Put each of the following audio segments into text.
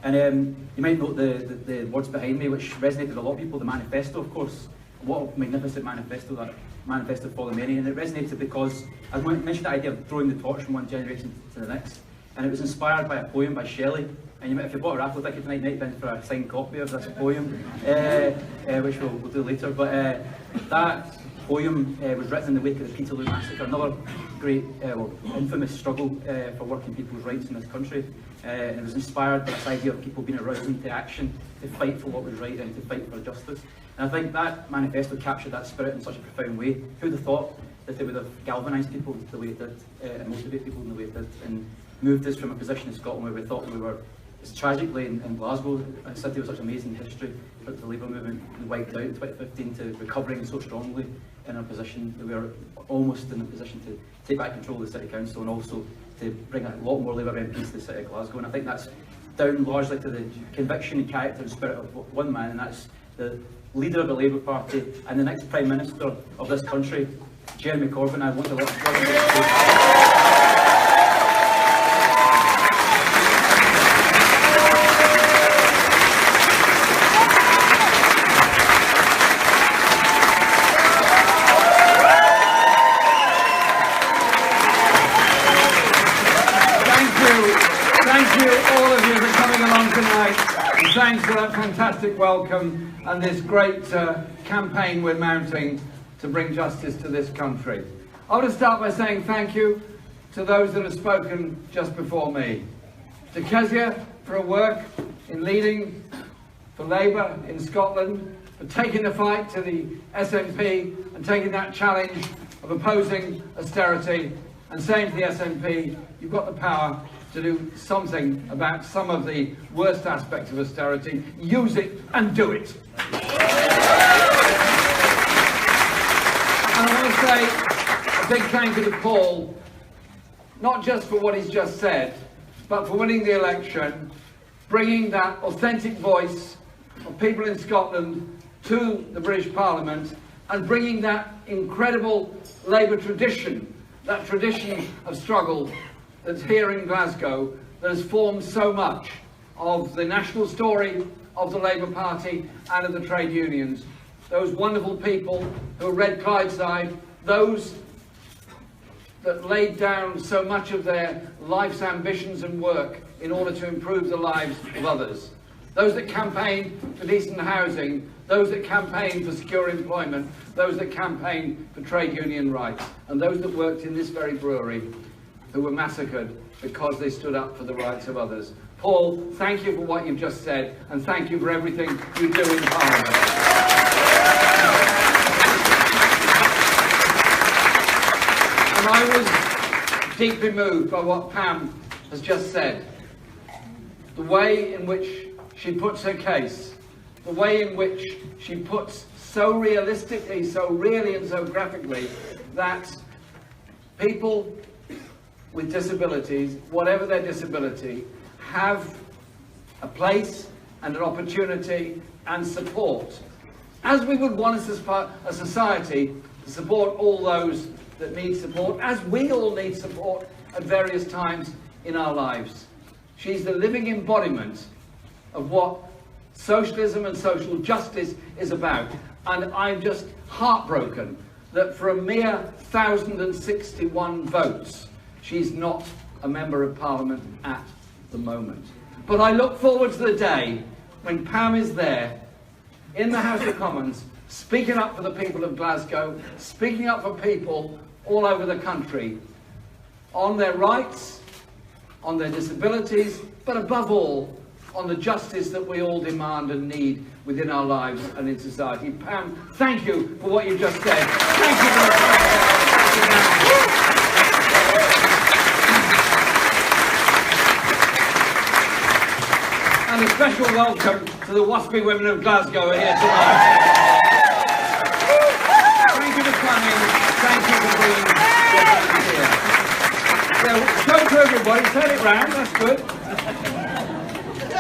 And you might note the words behind me, which resonated with a lot of people. The manifesto, of course. What a magnificent manifesto, that manifesto for the many. And it resonated because, as I mentioned, the idea of throwing the torch from one generation to the next. And it was inspired by a poem by Shelley. And you might, if you bought a raffle ticket tonight, might been for a signed copy of this poem, which we'll do later. But that poem was written in the wake of the Peterloo Massacre, another great, infamous struggle for working people's rights in this country. And it was inspired by this idea of people being aroused into action to fight for what was right and to fight for justice. And I think that manifesto captured that spirit in such a profound way. Who would have thought that it would have galvanised people the way it did, and motivate people in the way it did, and moved us from a position in Scotland where we thought we were, it's tragically in Glasgow, a city with such amazing history, but the Labour movement wiped out in 2015, to recovering so strongly in a position that we are almost in a position to take back control of the City Council and also to bring a lot more Labour MPs to the City of Glasgow. And I think that's down largely to the conviction and character and spirit of one man, and that's the leader of the Labour Party and the next Prime Minister of this country, Jeremy Corbyn. I want to Thank you, all of you, for coming along tonight. And thanks for that fantastic welcome and this great campaign we're mounting to bring justice to this country. I want to start by saying thank you to those that have spoken just before me. To Kezia for her work in leading for Labour in Scotland, for taking the fight to the SNP and taking that challenge of opposing austerity and saying to the SNP, you've got the power to do something about some of the worst aspects of austerity. Use it and do it. And I want to say a big thank you to Paul, not just for what he's just said, but for winning the election, bringing that authentic voice of people in Scotland to the British Parliament, and bringing that incredible Labour tradition, that tradition of struggle that's here in Glasgow, that has formed so much of the national story of the Labour Party and of the trade unions. Those wonderful people who read Clydeside, those that laid down so much of their life's ambitions and work in order to improve the lives of others. Those that campaigned for decent housing, those that campaigned for secure employment, those that campaigned for trade union rights, and those that worked in this very brewery who were massacred because they stood up for the rights of others. Paul, thank you for what you've just said, and thank you for everything you do in Parliament. And I was deeply moved by what Pam has just said. The way in which she puts her case, the way in which she puts so realistically, so really and so graphically that people with disabilities, whatever their disability, have a place and an opportunity and support. As we would want as a society to support all those that need support, as we all need support at various times in our lives. She's the living embodiment of what socialism and social justice is about. And I'm just heartbroken that for a mere 1,061 votes, she's not a Member of Parliament at the moment. But I look forward to the day when Pam is there in the House of Commons, speaking up for the people of Glasgow, speaking up for people all over the country, on their rights, on their disabilities, but above all, on the justice that we all demand and need within our lives and in society. Pam, thank you for what you just said. Thank you very much. And a special welcome to the waspy women of Glasgow are here tonight. Thank you for coming. Thank you for being here. So, show to everybody, turn it round, that's good.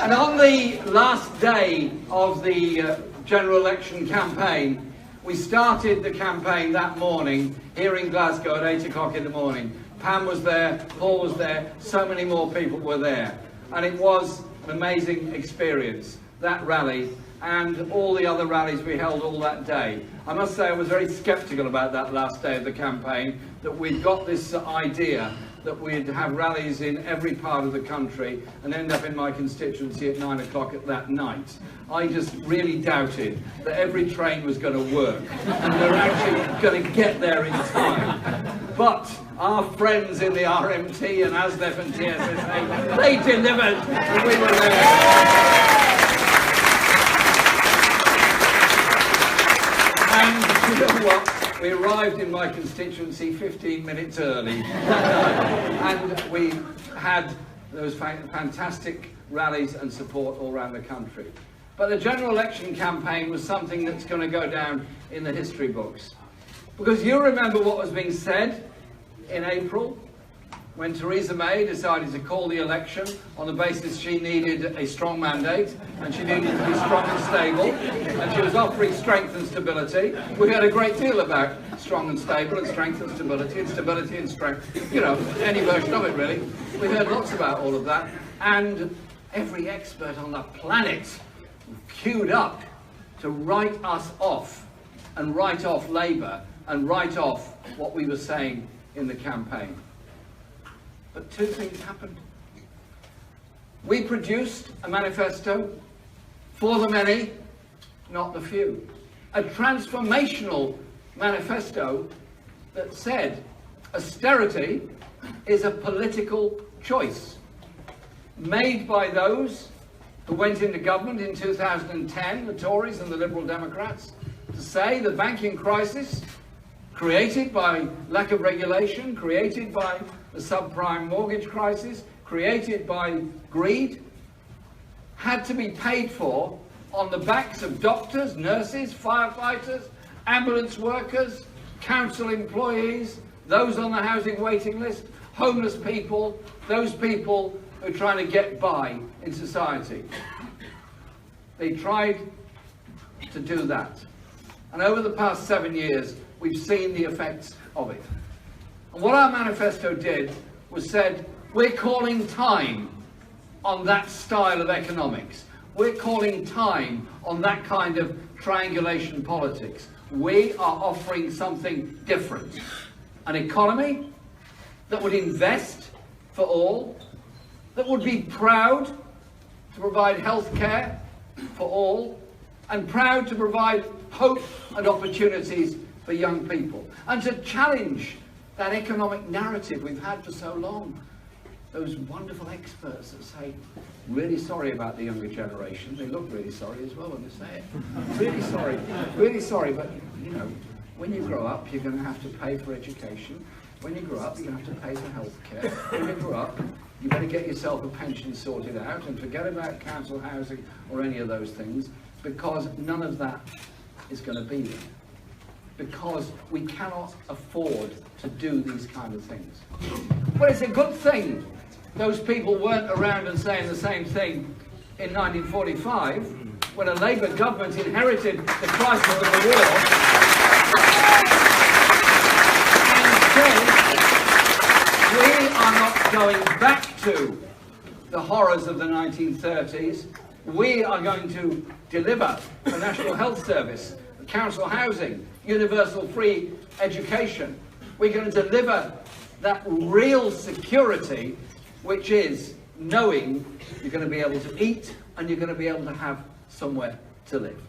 And on the last day of the general election campaign, we started the campaign that morning here in Glasgow at 8 o'clock in the morning. Pam was there, Paul was there, so many more people were there. And it was an amazing experience, that rally, and all the other rallies we held all that day. I must say I was very sceptical about that last day of the campaign, that we'd got this idea that we'd have rallies in every part of the country and end up in my constituency at 9 o'clock at that night. I just really doubted that every train was going to work and we were actually going to get there in time. But our friends in the RMT and ASLEF and TSSA, they delivered, and we were there. And you know what? We arrived in my constituency 15 minutes early, and we had those fantastic rallies and support all around the country. But the general election campaign was something that's going to go down in the history books. Because you remember what was being said in April, when Theresa May decided to call the election on the basis she needed a strong mandate and she needed to be strong and stable, and she was offering strength and stability. We heard a great deal about strong and stable and strength and stability and strength, you know, any version of it really. We heard lots about all of that, and every expert on the planet queued up to write us off and write off Labour and write off what we were saying in the campaign. But two things happened. We produced a manifesto for the many, not the few. A transformational manifesto that said austerity is a political choice made by those who went into government in 2010, the Tories and the Liberal Democrats, to say the banking crisis, created by lack of regulation, created by the subprime mortgage crisis, created by greed, had to be paid for on the backs of doctors, nurses, firefighters, ambulance workers, council employees, those on the housing waiting list, homeless people, those people who are trying to get by in society. They tried to do that. And over the past 7 years, we've seen the effects of it. And what our manifesto did was said, we're calling time on that style of economics. We're calling time on that kind of triangulation politics. We are offering something different. An economy that would invest for all, that would be proud to provide health care for all, and proud to provide hope and opportunities for young people, and to challenge that economic narrative we've had for so long. Those wonderful experts that say, really sorry about the younger generation. They look really sorry as well when they say it. Really sorry, but you know, when you grow up, you're going to have to pay for education. When you grow up, you're going to have to pay for health care. When you grow up, you better get yourself a pension sorted out and forget about council housing or any of those things, because none of that is going to be there. Because we cannot afford to do these kind of things. Well, it's a good thing those people weren't around and saying the same thing in 1945, when a Labour government inherited the crisis of the war and said, we are not going back to the horrors of the 1930s. We are going to deliver a national health service, council housing, universal free education. We're going to deliver that real security, which is knowing you're going to be able to eat and you're going to be able to have somewhere to live.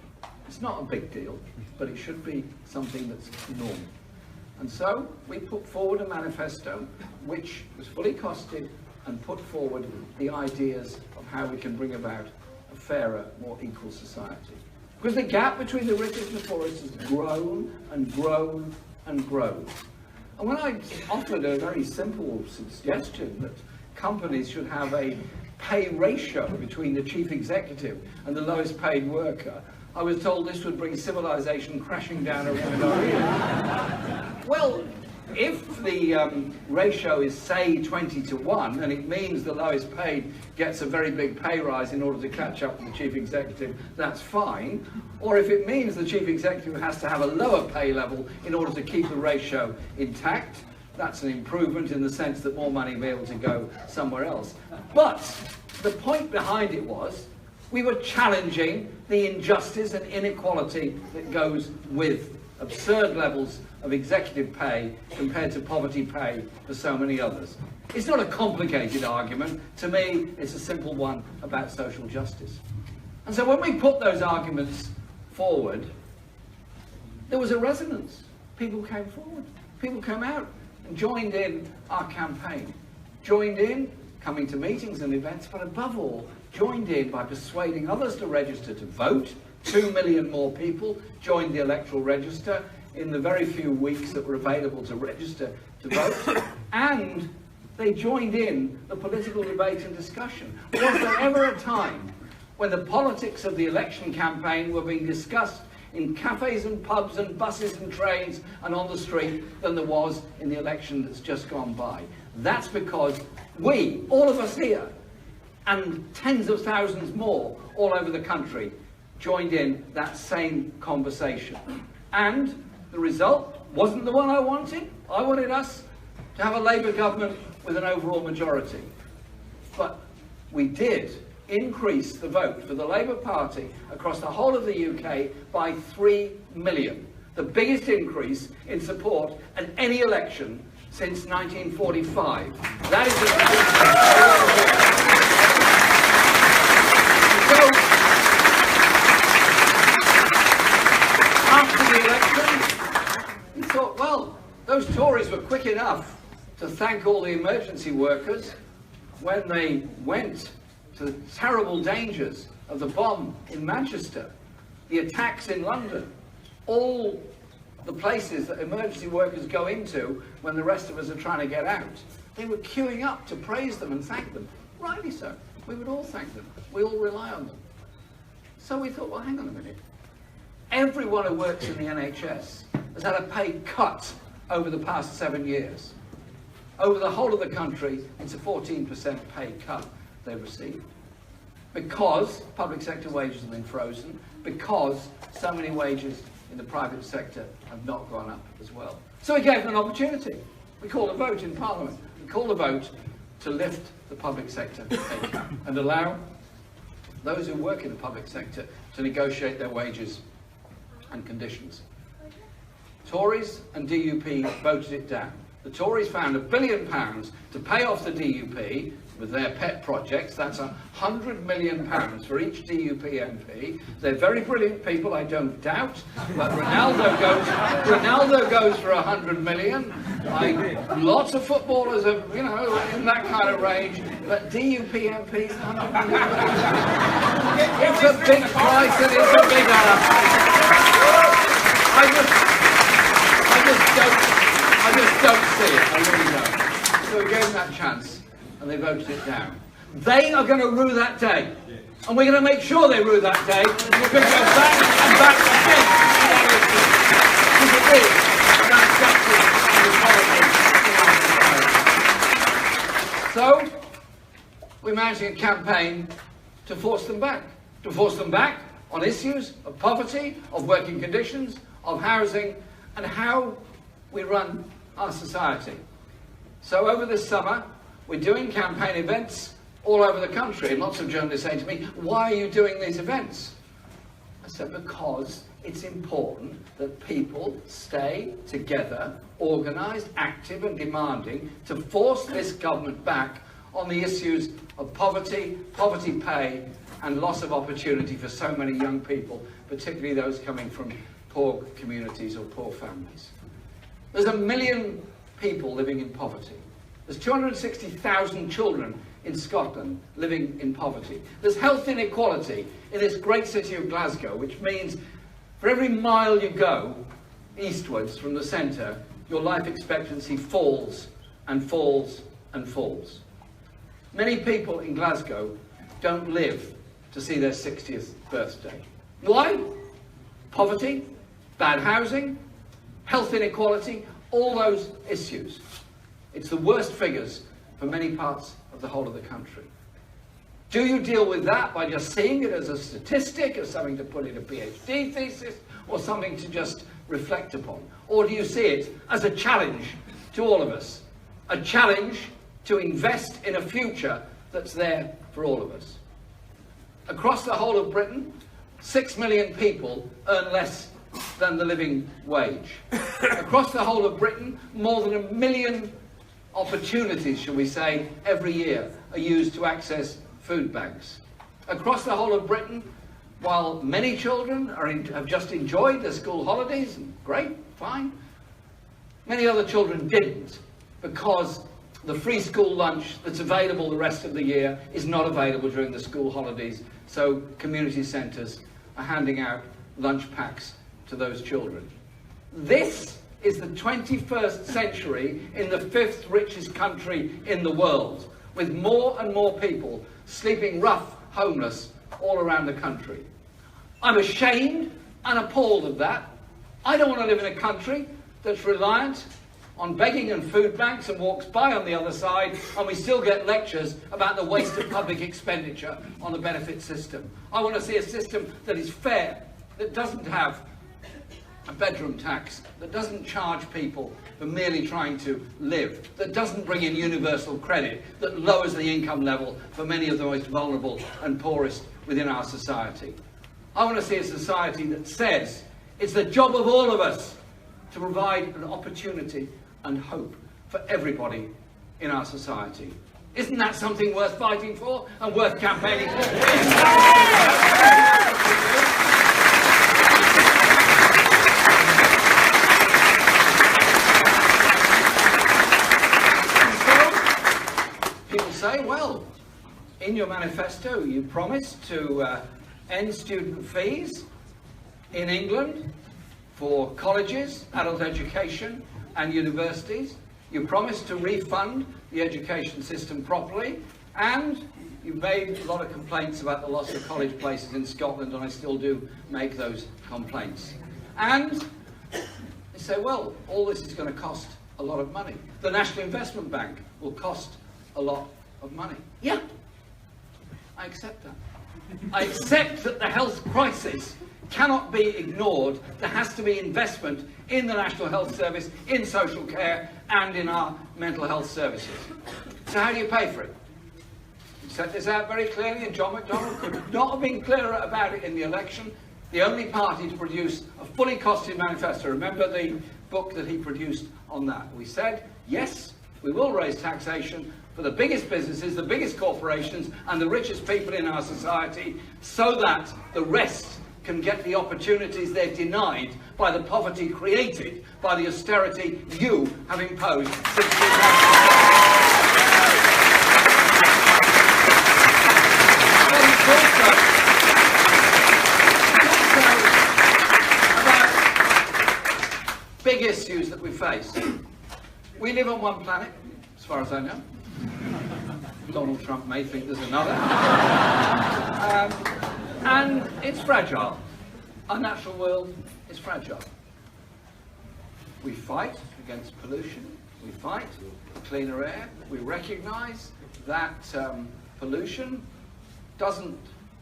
It's not a big deal, but it should be something that's normal. And so we put forward a manifesto which was fully costed and put forward the ideas of how we can bring about a fairer, more equal society. Because the gap between the richest and the poorest has grown and grown and grown. And when I offered a very simple suggestion that companies should have a pay ratio between the chief executive and the lowest paid worker, I was told this would bring civilization crashing down around our ears. Well, if the ratio is, say, 20-1, and it means the lowest paid gets a very big pay rise in order to catch up with the chief executive, that's fine. Or if it means the chief executive has to have a lower pay level in order to keep the ratio intact, that's an improvement in the sense that more money will be able to go somewhere else. But The point behind it was we were challenging the injustice and inequality that goes with absurd levels of executive pay compared to poverty pay for so many others. It's not a complicated argument. To me, it's a simple one about social justice. And so when we put those arguments forward, there was a resonance. People came forward. People came out and joined in our campaign. Joined in, coming to meetings and events, but above all, joined in by persuading others to register to vote. 2 million more people joined the electoral register in the very few weeks that were available to register to vote. And they joined in the political debate and discussion. Was there ever a time when the politics of the election campaign were being discussed in cafes and pubs and buses and trains and on the street than there was in the election that's just gone by? That's because we, all of us here, and tens of thousands more all over the country, joined in that same conversation. And the result wasn't the one I wanted. I wanted us to have a Labour government with an overall majority. But we did increase the vote for the Labour Party across the whole of the UK by 3 million. The biggest increase in support at any election since 1945. That is so, after the election, we thought, well, those Tories were quick enough to thank all the emergency workers when they went to the terrible dangers of the bomb in Manchester, the attacks in London, all the places that emergency workers go into when the rest of us are trying to get out. They were queuing up to praise them and thank them. Rightly so. We would all thank them. We all rely on them. So we thought, well, hang on a minute. Everyone who works in the NHS has had a pay cut over the past 7 years. Over the whole of the country, it's a 14% pay cut they've received. Because public sector wages have been frozen, because so many wages in the private sector have not gone up as well. So we gave them an opportunity. We called a vote in Parliament. We called a vote to lift the public sector pay cap and allow those who work in the public sector to negotiate their wages and conditions. Tories and DUP voted it down. The Tories found £1 billion to pay off the DUP with their pet projects. That's £100 million for each DUP MP. They're very brilliant people, I don't doubt. But Ronaldo goes for 100 million. Lots of footballers are, you know, in that kind of range. But DUP MPs, 100 million. It's a big price and it's a big I just don't see it. I really don't. So we gave them that chance, and they voted it down. They are going to rue that day, and we're going to make sure they rue that day. And we're going to go back and back again. Because it is about justice and equality in our society. So we're mounting a campaign to force them back. To force them back on issues of poverty, of working conditions, of housing, and how we run our society. So over this summer, we're doing campaign events all over the country, and lots of journalists say to me, why are you doing these events? I said, because it's important that people stay together, organised, active and demanding to force this government back on the issues of poverty, poverty pay and loss of opportunity for so many young people, particularly those coming from poor communities or poor families. There's 1 million people living in poverty. There's 260,000 children in Scotland living in poverty. There's health inequality in this great city of Glasgow, which means for every mile you go eastwards from the centre, your life expectancy falls and falls and falls. Many people in Glasgow don't live to see their 60th birthday. Why? Poverty, bad housing, health inequality, all those issues. It's the worst figures for many parts of the whole of the country. Do you deal with that by just seeing it as a statistic, as something to put in a PhD thesis, or something to just reflect upon? Or do you see it as a challenge to all of us? A challenge to invest in a future that's there for all of us. Across the whole of Britain, 6 million people earn less than the living wage. Across the whole of Britain, more than 1 million opportunities, shall we say, every year are used to access food banks. Across the whole of Britain, while many children have just enjoyed their school holidays, and great, fine, many other children didn't, because the free school lunch that's available the rest of the year is not available during the school holidays, so community centres are handing out lunch packs to those children. This is the 21st century in the 5th richest country in the world, with more and more people sleeping rough, homeless, all around the country. I'm ashamed and appalled of that. I don't want to live in a country that's reliant on begging and food banks and walks by on the other side, and we still get lectures about the waste of public expenditure on the benefit system. I want to see a system that is fair, that doesn't have a bedroom tax, that doesn't charge people for merely trying to live, that doesn't bring in universal credit, that lowers the income level for many of the most vulnerable and poorest within our society. I want to see a society that says it's the job of all of us to provide an opportunity and hope for everybody in our society. Isn't that something worth fighting for and worth campaigning for? People say, well, in your manifesto you promised to end student fees in England for colleges, adult education and universities. You promised to refund the education system properly, and you've made a lot of complaints about the loss of college places in Scotland, and I still do make those complaints. And they say, well, all this is going to cost a lot of money. The National Investment Bank will cost a lot of money. Yeah, I accept that. I accept that the health crisis cannot be ignored. There has to be investment in the National Health Service, in social care and in our mental health services. So how do you pay for it? You set this out very clearly, and John McDonnell could not have been clearer about it in the election. The only party to produce a fully costed manifesto. Remember the book that he produced on that. We said, yes, we will raise taxation for the biggest businesses, the biggest corporations and the richest people in our society, so that the rest can get the opportunities they're denied by the poverty created by the austerity you have imposed since 2000. About big issues that we face. We live on one planet, as far as I know. Donald Trump may think there's another. And it's fragile. Our natural world is fragile. We fight against pollution. We fight for cleaner air. We recognise that pollution doesn't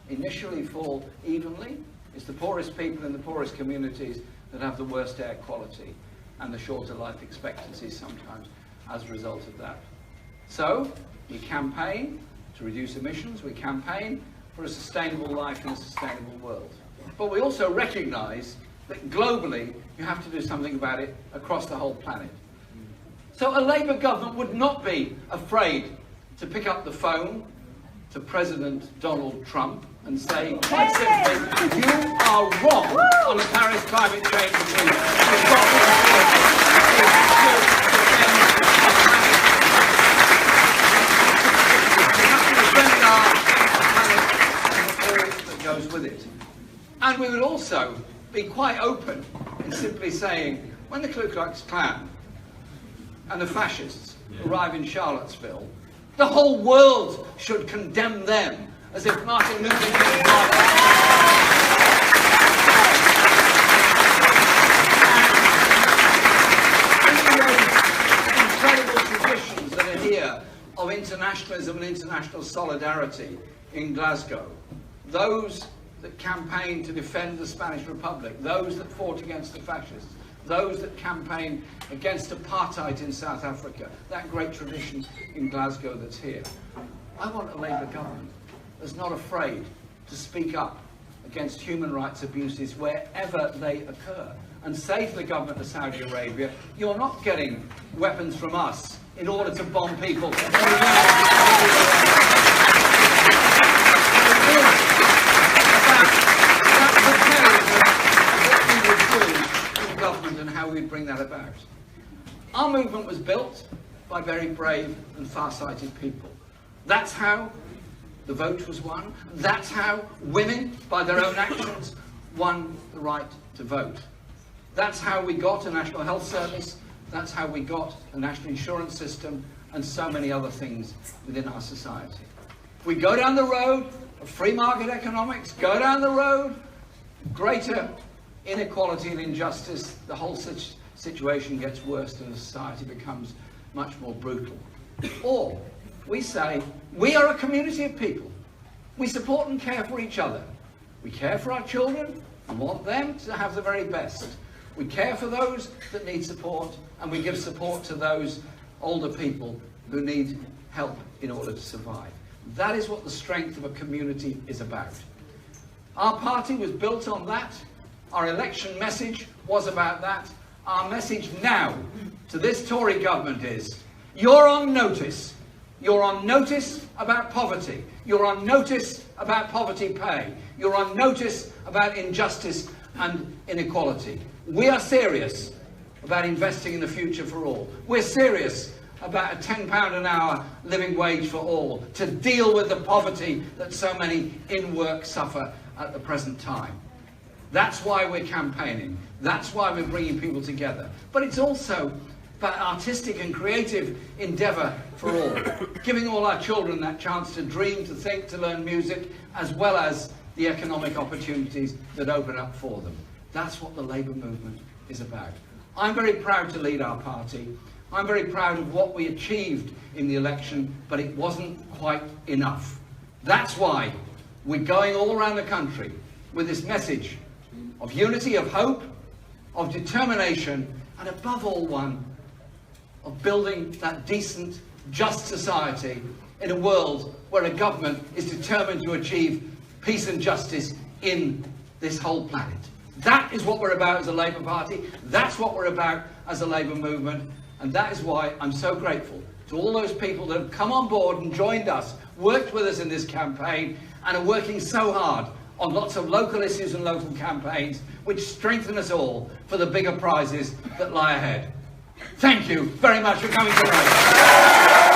initially fall evenly. It's the poorest people in the poorest communities that have the worst air quality and the shorter life expectancies sometimes as a result of that. So we campaign to reduce emissions. We campaign for a sustainable life in a sustainable world. But we also recognise that globally you have to do something about it across the whole planet. So a Labour government would not be afraid to pick up the phone to President Donald Trump and say, quite simply, you are wrong on the Paris climate change agreement. You've got goes with it. And we would also be quite open in simply saying, when the Ku Klux Klan and the fascists arrive in Charlottesville, the whole world should condemn them, as if Martin Luther King incredible traditions that are here of internationalism and international solidarity in Glasgow. Those that campaigned to defend the Spanish Republic, those that fought against the fascists, those that campaigned against apartheid in South Africa, that great tradition in Glasgow that's here. I want a Labour government that's not afraid to speak up against human rights abuses wherever they occur, and say to the government of Saudi Arabia, you're not getting weapons from us in order to bomb people. Government and how we bring that about. Our movement was built by very brave and far-sighted people. That's how the vote was won. That's how women, by their own actions, won the right to vote. That's how we got a national health service. That's how we got a national insurance system and so many other things within our society. If we go down the road of free market economics, go down the road, greater inequality and injustice, the whole situation gets worse and the society becomes much more brutal. Or we say, we are a community of people. We support and care for each other. We care for our children and want them to have the very best. We care for those that need support, and we give support to those older people who need help in order to survive. That is what the strength of a community is about. Our party was built on that. Our election message was about that. Our message now to this Tory government is, you're on notice. You're on notice about poverty. You're on notice about poverty pay. You're on notice about injustice and inequality. We are serious about investing in the future for all. We're serious about a £10 an hour living wage for all, to deal with the poverty that so many in work suffer at the present time. That's why we're campaigning. That's why we're bringing people together. But it's also about artistic and creative endeavour for all, giving all our children that chance to dream, to think, to learn music, as well as the economic opportunities that open up for them. That's what the Labour movement is about. I'm very proud to lead our party. I'm very proud of what we achieved in the election, but it wasn't quite enough. That's why we're going all around the country with this message of unity, of hope, of determination, and above all one, of building that decent, just society in a world where a government is determined to achieve peace and justice in this whole planet. That is what we're about as a Labour Party. That's what we're about as a Labour movement. And that is why I'm so grateful to all those people that have come on board and joined us, worked with us in this campaign, and are working so hard on lots of local issues and local campaigns, which strengthen us all for the bigger prizes that lie ahead. Thank you very much for coming tonight.